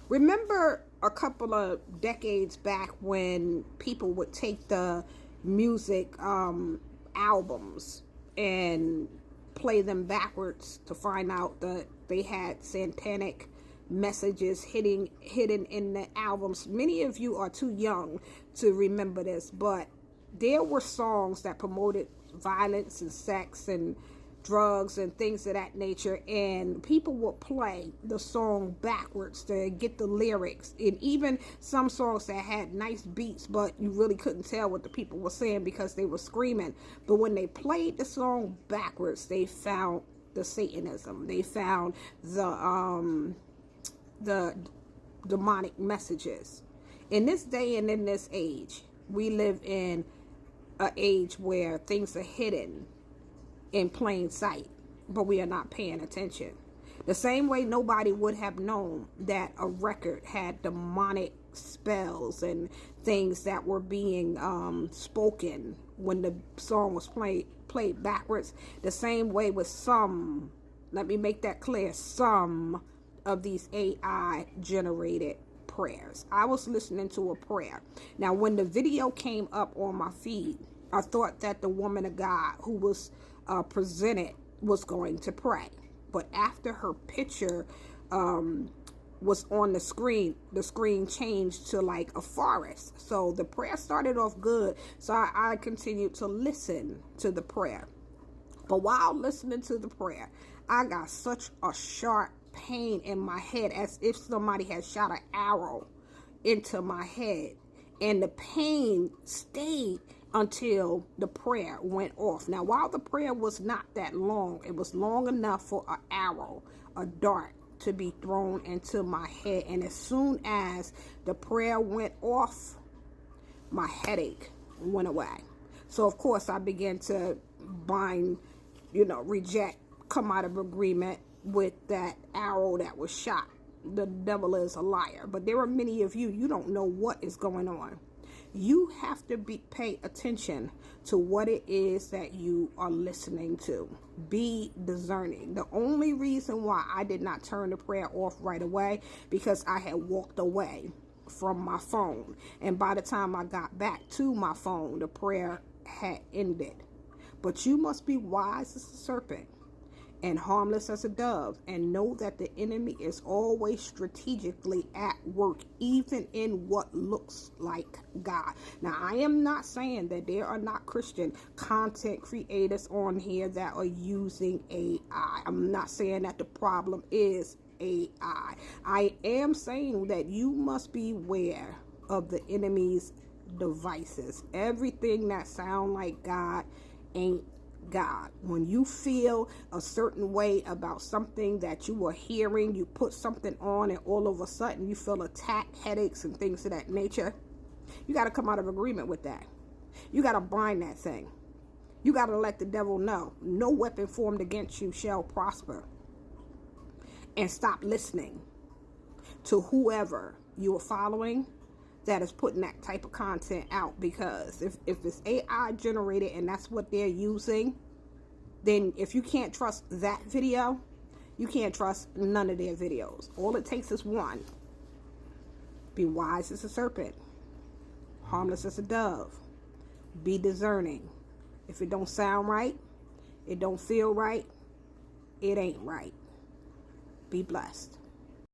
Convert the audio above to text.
Remember a couple of decades back when people would take the music albums and play them backwards to find out that they had satanic messages hidden in the albums. Many of you are too young to remember this, but there were songs that promoted violence and sex and drugs and things of that nature, and people would play the song backwards to get the lyrics. And even some songs that had nice beats, but you really couldn't tell what the people were saying because they were screaming. But when they played the song backwards, they found the Satanism, they found the demonic messages. In this day and in this age, we live in an age where things are hidden in plain sight, but we are not paying attention. The same way nobody would have known that a record had demonic spells and things that were being spoken when the song was played backwards. The same way with some, let me make that clear, some of these AI generated prayers. I was listening to a prayer. Now, when the video came up on my feed, I thought that the woman of God who was presented was going to pray. But after her picture was on the screen changed to like a forest. So the prayer started off good. So I continued to listen to the prayer. But while listening to the prayer, I got such a sharp pain in my head, as if somebody had shot an arrow into my head. And the pain stayed until the prayer went off. Now, while the prayer was not that long, it was long enough for an arrow, a dart, to be thrown into my head. And as soon as the prayer went off, my headache went away. So, of course, I began to reject, come out of agreement with that arrow that was shot. The devil is a liar. But there are many of you, you don't know what is going on. You have to pay attention to what it is that you are listening to. Be discerning. The only reason why I did not turn the prayer off right away, because I had walked away from my phone. And by the time I got back to my phone, the prayer had ended. But you must be wise as a serpent and harmless as a dove, and know that the enemy is always strategically at work, even in what looks like God. Now, I am not saying that there are not Christian content creators on here that are using AI. I'm not saying that the problem is AI. I am saying that you must beware of the enemy's devices. Everything that sounds like God ain't God. When you feel a certain way about something that you are hearing, you put something on and all of a sudden you feel attack, headaches and things of that nature, you got to come out of agreement with that. You got to bind that thing. You got to let the devil know no weapon formed against you shall prosper. And stop listening to whoever you are following that is putting that type of content out, because if it's AI generated and that's what they're using, then if you can't trust that video, you can't trust none of their videos. All it takes is one. Be wise as a serpent, harmless as a dove. Be discerning. If it don't sound right, it don't feel right, it ain't right. Be blessed.